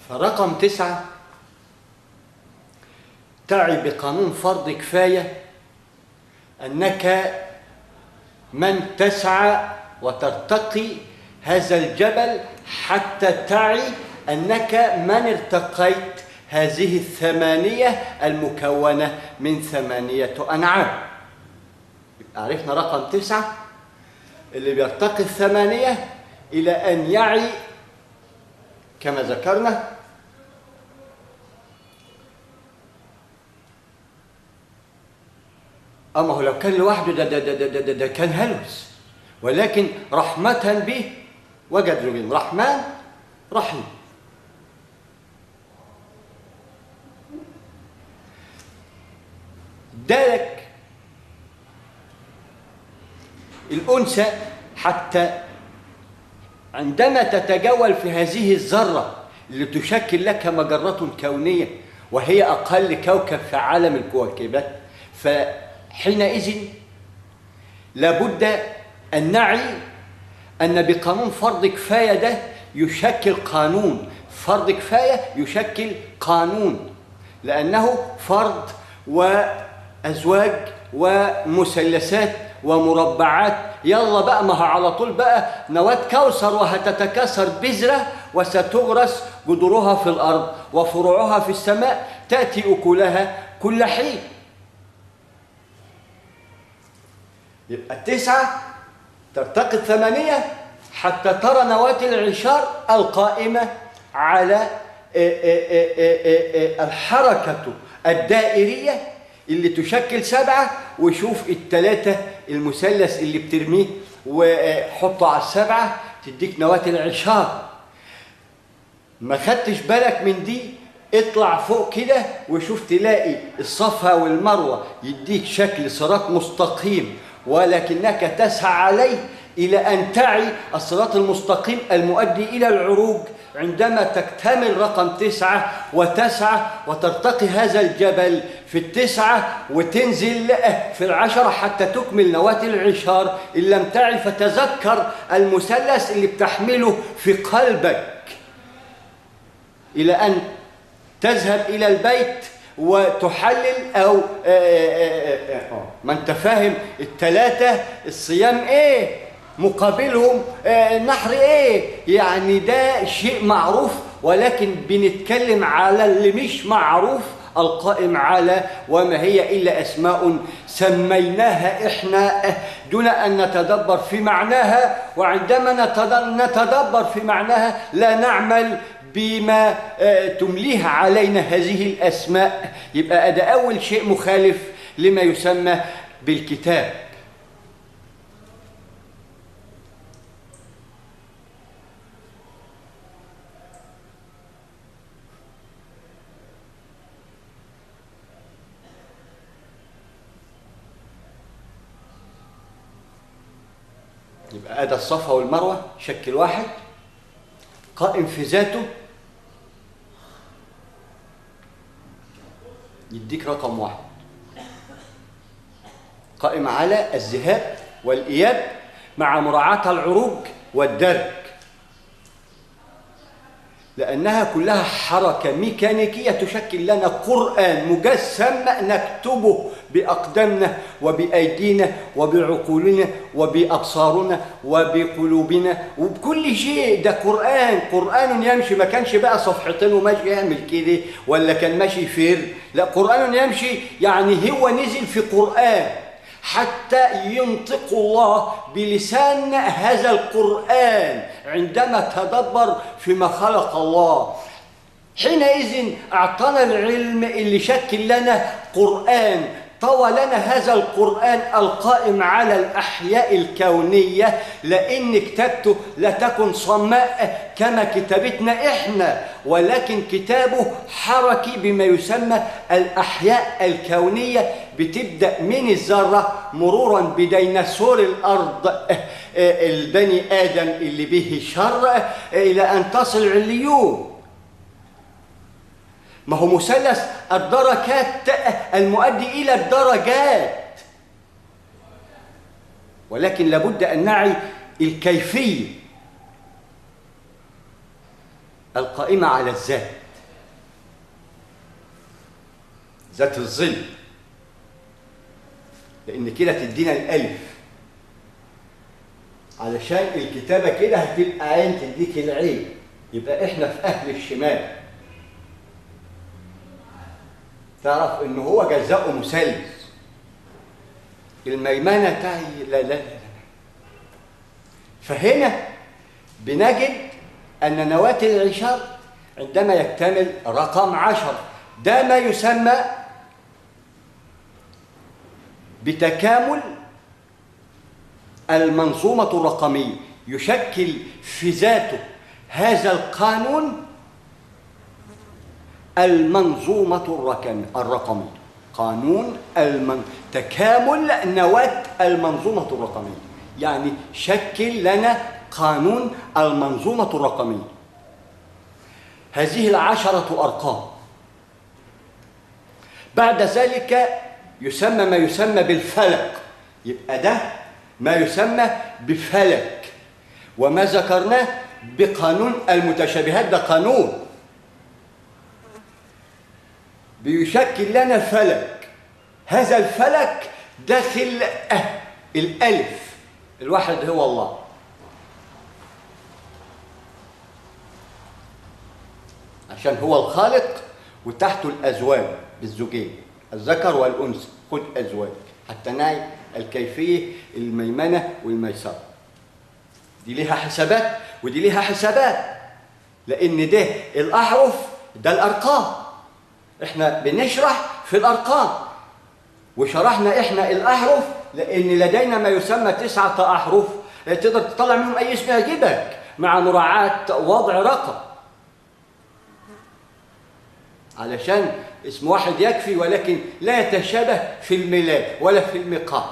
فرقم 9 تعي بقانون فرض كفاية أنك من تسعى وترتقي هذا الجبل حتى تعي أنك من ارتقيت هذه الثمانية المكونة من 8 أنعام. عرفنا رقم 9 اللي بيرتقي 8 إلى أن يعي كما ذكرنا أما هو لو كان لوحده ده كان هلوس، ولكن رحمة به وجد زوجين، رحمن رحيم. ذلك الأنثى حتى عندما تتجول في هذه الذرة اللي تشكل لك مجرة كونية وهي أقل كوكب في عالم الكواكبات، فحينئذ لابد أن نعي أن بقانون فرض كفاية ده يشكل قانون، فرض كفاية يشكل قانون، لأنه فرض وأزواج ومثلثات ومربعات. يلا بقى، ما على طول بقى نواة كوثر وهتتكاثر بذرة وستغرس جذورها في الأرض وفروعها في السماء تأتي أكلها كل حين. يبقى 9 ترتقي 8 حتى ترى نواة العشار القائمة على الحركة الدائرية اللي تشكل 7، وشوف ال3 المثلث اللي بترميه وحطه على 7 تديك نواة العشار. ما خدتش بالك من دي، اطلع فوق كده وشوف تلاقي الصفا والمروة يديك شكل صراط مستقيم، ولكنك تسعى عليه إلى أن تعي الصراط المستقيم المؤدي إلى العروج. عندما تكتمل رقم 9 وتسعى وترتقي هذا الجبل في 9 وتنزل في 10 حتى تكمل نواة العشار، إن لم تعي فتذكر المثلث اللي بتحمله في قلبك إلى أن تذهب إلى البيت وتحلل أو ما أنت فاهم ال3 الصيام إيه مقابلهم نحر إيه، يعني ده شيء معروف، ولكن بنتكلم على اللي مش معروف القائم على وما هي إلا أسماء سميناها إحنا دون أن نتدبر في معناها، وعندما نتدبر في معناها لا نعمل بما تمليها علينا هذه الأسماء. يبقى ده أول شيء مخالف لما يسمى بالكتاب. يبقى أدى الصفا والمروة شكل واحد قائم في ذاته، يديك رقم 1 قائم على الذهاب والإياب مع مراعاة العروج والدرج، لأنها كلها حركة ميكانيكية تشكل لنا قرآن مجسم نكتبه بأقدامنا وبأيدينا وبعقولنا وبأبصارنا وبقلوبنا وبكل شيء. ده قرآن يمشي، ما كانش بقى صفحتين وماشي يعمل كده ولا كان ماشي فير، لا، قرآن يمشي يعني هو نزل في قرآن حتى ينطق الله بلسان هذا القرآن عندما تدبر فيما خلق الله. حينئذ أعطانا العلم اللي شكل لنا قرآن، طوى لنا هذا القرآن القائم على الأحياء الكونية، لأن كتابته لا تكن صماء كما كتابتنا إحنا، ولكن كتابه حركي بما يسمى الأحياء الكونية، بتبدأ من الذرة مرورا بديناصور الأرض البني آدم اللي به شر إلى أن تصل عليون. ما هو مثلث الدركات المؤدي إلى الدرجات، ولكن لابد أن نعي الكيفية. القائمة على الذات، ذات الظل، لأن كده تدينا الألف، علشان الكتابة كده هتبقى عين تديك العين، يبقى إحنا في أهل الشمال. تعرف إن هو جزاؤه مثلث، الميمنة تعي لا لا لا. فهنا بنجد أن نواة العشار عندما يكتمل رقم 10 ده ما يسمى بتكامل المنظومة الرقمية، يشكل في ذاته هذا القانون المنظومة الرقمية، قانون تكامل نواة المنظومة الرقمية، يعني شكل لنا قانون المنظومة الرقمية. هذه 10 أرقام. بعد ذلك يسمى ما يسمى بالفلك، يبقى ده ما يسمى بفلك، وما ذكرناه بقانون المتشابهات ده قانون بيشكل لنا فلك. هذا الفلك داخل الألف، الواحد هو الله. عشان هو الخالق وتحته الأزواج بالزوجين، الذكر والأنثى، خذ أزواج، حتى نعي الكيفية الميمنة والميسرة. دي ليها حسابات ودي ليها حسابات، لأن ده الأحرف ده الأرقام. إحنا بنشرح في الأرقام، وشرحنا إحنا الأحرف لأن لدينا ما يسمى 9 أحرف تقدر تطلع منهم أي اسم يعجبك مع مراعاة وضع رقم، علشان اسم واحد يكفي، ولكن لا يتشابه في الميلاد ولا في الميقات.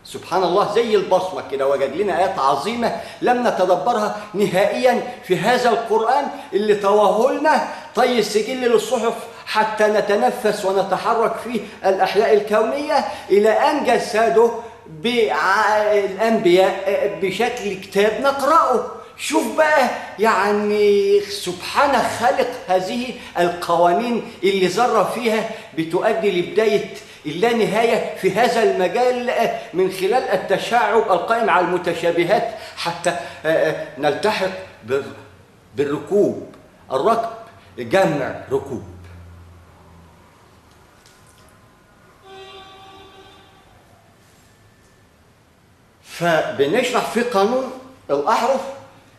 سبحان الله، زي البصمة كده، وجد لنا آيات عظيمة لم نتدبرها نهائيا في هذا القرآن اللي طواه لنا طي السجل للصحف حتى نتنفس ونتحرك في الأحياء الكونية، إلى أن جسده بالأنبياء بشكل كتاب نقرأه. شوف بقى يعني سبحان خالق هذه القوانين اللي ذرة فيها بتؤدي لبداية اللانهاية في هذا المجال من خلال التشعب القائم على المتشابهات حتى نلتحق بالركوب. الركب جمع ركوب. فبنشرح في قانون الأحرف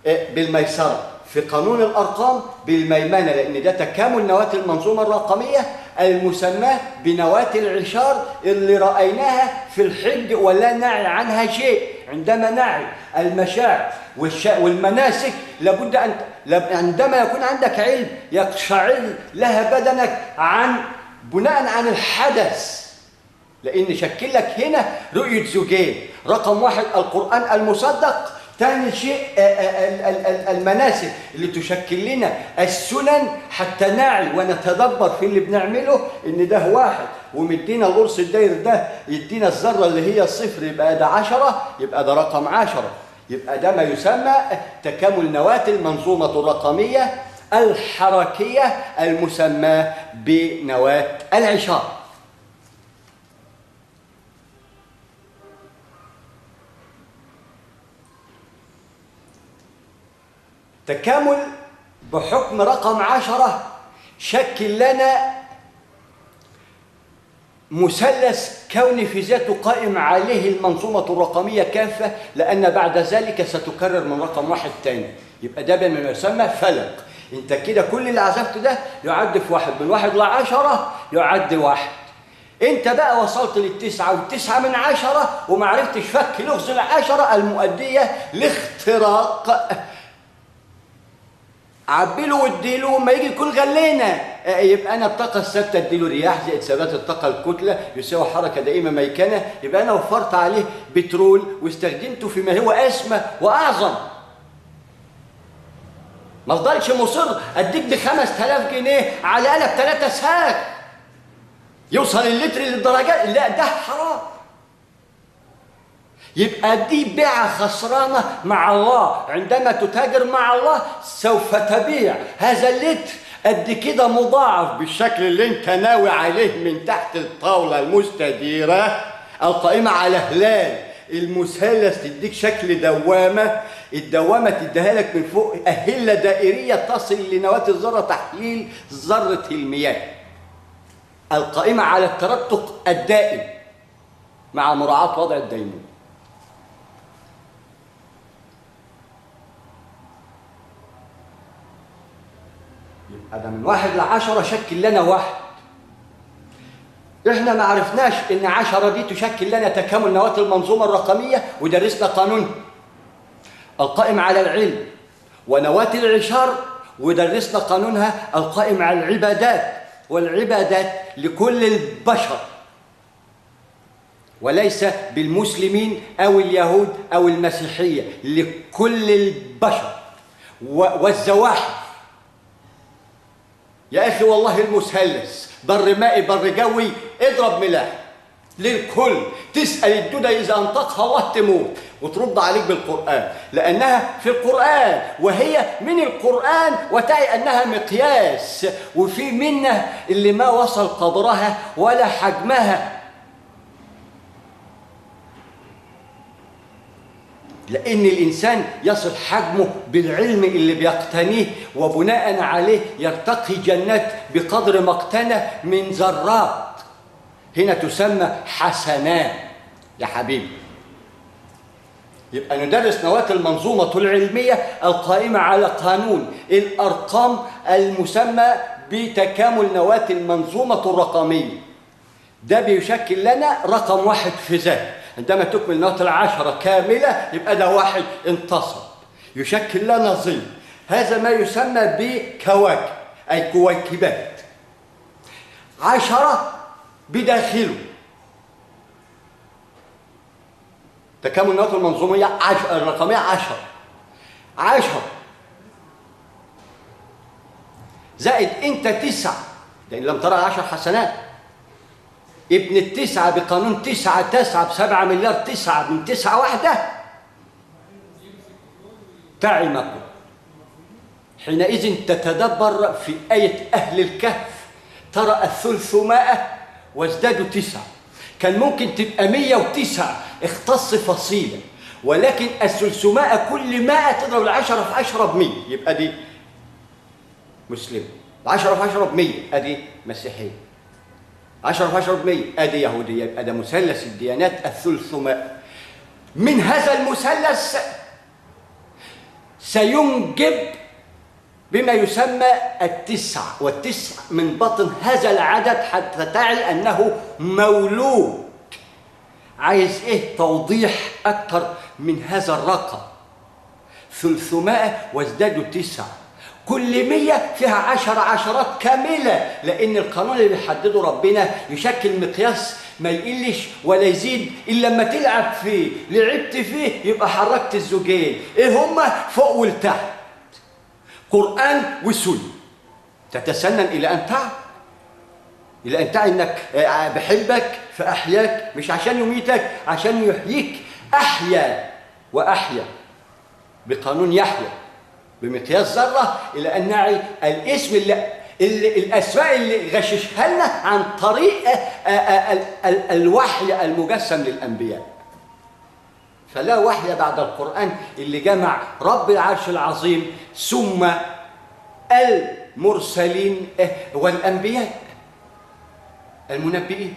بالميسرة، في قانون الأرقام بالميمنة، لأن ده تكامل نواة المنظومة الرقمية المسماة بنواة العشار اللي رأيناها في الحج ولا نعي عنها شيء. عندما نعي المشاعر والمناسك لابد أن عندما يكون عندك علم يقشعر لها بدنك بناء عن الحدث، لأن شكل لك هنا رؤية زوجين. رقم 1 القرآن المصدق، ثاني شيء المناسك اللي تشكل لنا السنن حتى نعي ونتدبر في اللي بنعمله ان ده واحد، ومدينا القرص الداير ده يدينا الذره اللي هي الصفر، يبقى ده 10، يبقى ده رقم 10، يبقى ده ما يسمى تكامل نواة المنظومه الرقميه الحركيه المسماه بنواة العشار. تكامل بحكم رقم 10 شكل لنا مثلث كوني في ذاته قائم عليه المنظومة الرقمية كافة، لأن بعد ذلك ستكرر من رقم 1 تاني، يبقى ده بما يسمى فلك. انت كده كل اللي عزفته ده يعد في 1، من 1 ل 10 يعد 1. انت بقى وصلت لل9 و9 من 10 وما عرفتش فك لغز ال10 المؤدية لاختراق. عبيله واديله، ما يجي يكون غلينا يبقى انا الطاقه الثابته اديله رياح زائد ثبات الطاقه الكتله يساوي حركه دائمه ميكنه، يبقى انا وفرت عليه بترول واستخدمته فيما هو اسمى واعظم. ما افضلش مصر اديك ب5000 جنيه على قلب 3 ساعات يوصل اللتر للدرجات، لا ده حرام. يبقى دي بيعة خسرانة مع الله. عندما تتاجر مع الله سوف تبيع هذا اللتر قد كده مضاعف بالشكل اللي انت ناوي عليه من تحت الطاولة المستديرة القائمة على هلال المثلث، تديك شكل دوامة، الدوامة تديها لك من فوق أهلة دائرية تصل لنواة الذرة تحليل ذرة المياه القائمة على الترتق الدائم مع مراعاة وضع الديموم. يبقى ده من 1 ل10 شكل لنا 1. احنا ما عرفناش ان 10 دي تشكل لنا تكامل نواة المنظومة الرقمية، ودرسنا قانون القائم على العلم ونواة العشار، ودرسنا قانونها القائم على العبادات، والعبادات لكل البشر وليس بالمسلمين أو اليهود أو المسيحية، لكل البشر والزواحف. يا أخي والله المثلث بر مائي بر جوي اضرب ملاح للكل. تسأل الدودة إذا أنطقها الله تموت وترد عليك بالقرآن، لأنها في القرآن وهي من القرآن وتعي أنها مقياس، وفي منه اللي ما وصل قدرها ولا حجمها، لأن الإنسان يصل حجمه بالعلم اللي بيقتنيه، وبناء عليه يرتقي جنات بقدر ما اقتنى من ذرات. هنا تسمى حسنات يا حبيبي. يبقى ندرس نواة المنظومة العلمية القائمة على قانون الأرقام المسمى بتكامل نواة المنظومة الرقمية. ده بيشكل لنا رقم 1 في ذاته. عندما تكمل نواة 10 كاملة يبقى ده 1 انتصب، يشكل لنا ظل. هذا ما يسمى بكواكب أي كويكبات. 10 بداخله تكامل نواة المنظومية الرقمية 10 زائد انت 9، لأن لم ترى 10 حسنات. ابن التسعة بقانون 9 ب7 مليار 9 من 9 واحدة تعمكم. حينئذ تتدبر في آية أهل الكهف ترى 300 وازدادوا 9. كان ممكن تبقى 109 اختص فصيلة، ولكن 300 كل 100 تضرب 10 في 10 ب100، يبقى دي مسلم. 10 في 10 ب100 ادي مسيحية، 10 في 10 ب100 ادي يهودية. يبقى ده مثلث الديانات 300. من هذا المثلث سينجب بما يسمى 9، والتسع من بطن هذا العدد حتى تعي أنه مولود. عايز إيه توضيح أكثر من هذا الرقم؟ 300 وازدادوا 9، كل 100 فيها 10 عشرات كاملة، لأن القانون اللي بيحدده ربنا يشكل مقياس ما يقلش ولا يزيد إلا لما تلعب فيه. لعبت فيه يبقى حركت الزوجين، إيه هما؟ فوق والتحت، قرآن وسنة. تتسنن إلى أن تعي إنك بحبك فأحياك، مش عشان يميتك، عشان يحييك. أحيا وأحيا بقانون يحيى بمقياس ذرة، إلى أن نعي الاسم اللي الأسماء اللي غششها لنا عن طريق الوحي المجسم للأنبياء. فلا وحي بعد القرآن اللي جمع رب العرش العظيم ثم المرسلين والأنبياء المنبئين.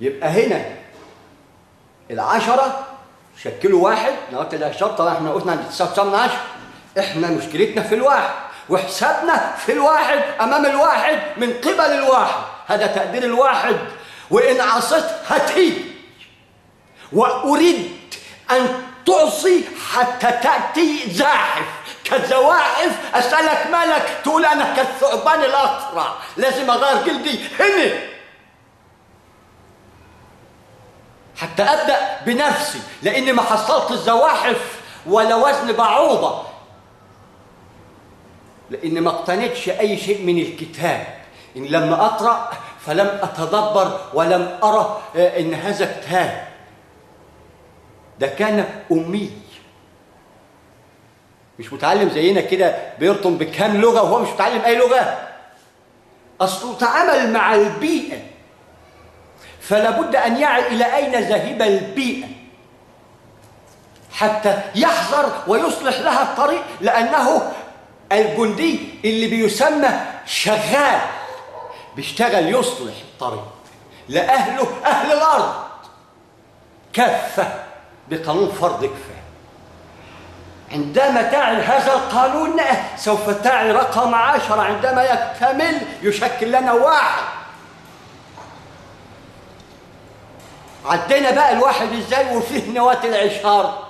يبقى هنا 10 شكلوا 1 نواة العشار. طبعا احنا قلنا عند 9.9، احنا مشكلتنا في الواحد وحسابنا في الواحد أمام الواحد من قبل الواحد. هذا تقدير الواحد. وإن عصيت هتيجي، وأريد أن تعصي حتى تأتي زاحف كالزواحف. أسألك مالك تقول أنا كالثعبان الأقرع، لازم أغير جلدي هنا حتى أبدأ بنفسي، لأني ما حصلت الزواحف ولا وزن بعوضة. لأن ما اقتنيتش أي شيء من الكتاب. إن لم أقرأ فلم أتدبر ولم أرى إن هذا كتاب. ده كان أمي، مش متعلم زينا كده بيرطم بكام لغة وهو مش متعلم أي لغة. أصله تعامل مع البيئة، فلا بد أن يعي إلى أين ذاهب البيئة حتى يحذر ويصلح لها الطريق، لأنه الجندي اللي بيسمى شغال بيشتغل يصلح الطريق لأهله، أهل الأرض كافة بقانون فرض كفاية. عندما تعي هذا القانون سوف تعي رقم 10 عندما يكتمل يشكل لنا واحد. عدينا بقى الواحد ازاي وفيه نواة العشار.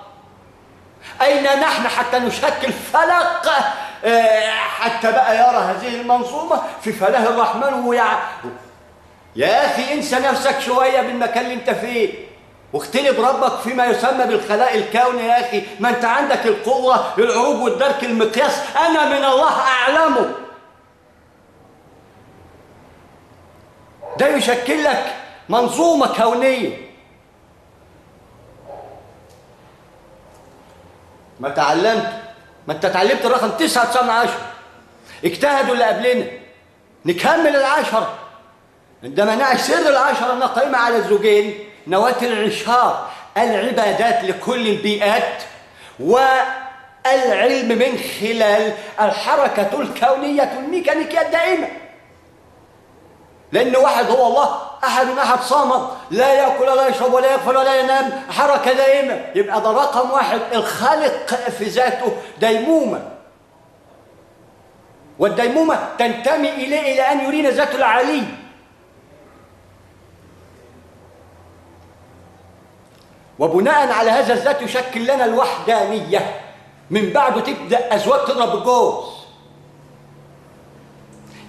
أين نحن حتى نشكل فلق حتى بقى يرى هذه المنظومة في فلاه الرحمن يا أخي انسى نفسك شوية بالمكان اللي انت فيه واختلب ربك فيما يسمى بالخلاء الكوني. يا أخي ما انت عندك القوة العروج والدرك المقياس، أنا من الله أعلمه. ده يشكل لك منظومة كونية. ما انت اتعلمت الرقم 9 9 من 10. اجتهدوا اللي قبلنا نكمل 10 عندما نعي سر 10 انها قائمة على الزوجين، نواة العشار، العبادات لكل البيئات، والعلم من خلال الحركة الكونية الميكانيكية الدائمة. لأن واحد هو الله أحد صامد لا يأكل ولا يشرب ولا يغفل ولا ينام، حركة دائمة. يبقى ده رقم 1. الخالق في ذاته ديمومة، والديمومة تنتمي إلى أن يرينا ذاته العلي. وبناء على هذا الذات يشكل لنا الوحدانية. من بعده تبدأ أزواج تضرب بالجوز.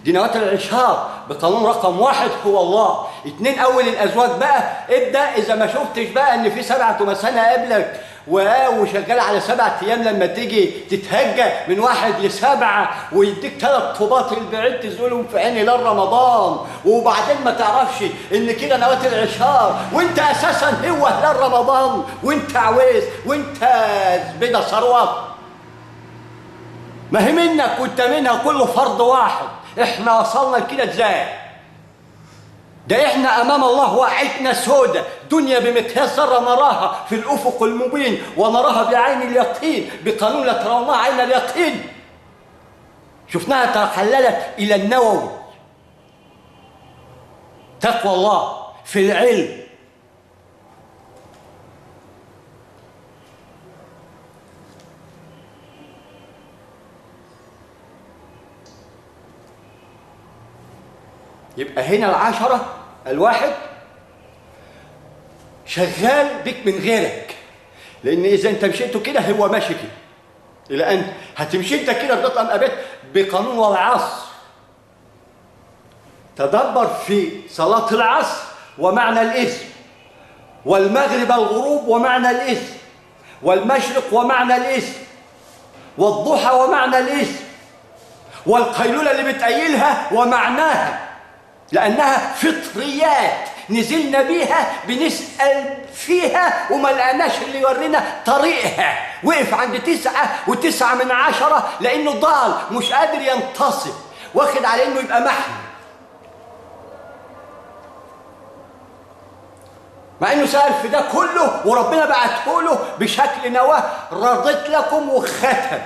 دي نواة العشار بقانون رقم 1 هو الله. 2 أول الأزواج بقى ابدأ إذا ما شفتش بقى إن في 7 مثانة قبلك وشغال على 7 أيام، لما تيجي تتهجى من 1 ل7 ويديك 3 طوبات البعيد تزولهم في عين هلال رمضان، وبعدين ما تعرفش إن كده نواة العشار وأنت أساسا هو هلال رمضان وأنت عويس وأنت زبيدة ثروت. ما هي منك وأنت منها، كله فرض واحد. احنا وصلنا لكده ازاي؟ ده احنا امام الله وعيتنا سودة، دنيا بمقياس ذره نراها في الافق المبين ونراها بعين اليقين بقانون لا ترونها عين اليقين. شفناها تحللت الى النووي. تقوى الله في العلم. يبقى هنا 10 الواحد شغال بك من غيرك، لأن إذا أنت مشيته كده هو ماشي كده، إلى أن هتمشي أنت كده بتطلع من أبيت بقانون والعصر. تدبر في صلاة العصر ومعنى الاسم، والمغرب الغروب ومعنى الاسم، والمشرق ومعنى الاسم، والضحى ومعنى الاسم، والقيلولة اللي بتقيلها ومعناها، لأنها فطريات نزلنا بيها بنسأل فيها وما لقناش اللي يورينا طريقها. وقف عند 9 و9 من 10 لأنه ضال مش قادر ينتصب، واخد على إنه يبقى محمي، مع إنه سأل في ده كله وربنا بعته له بشكل نواه رضيت لكم وختم.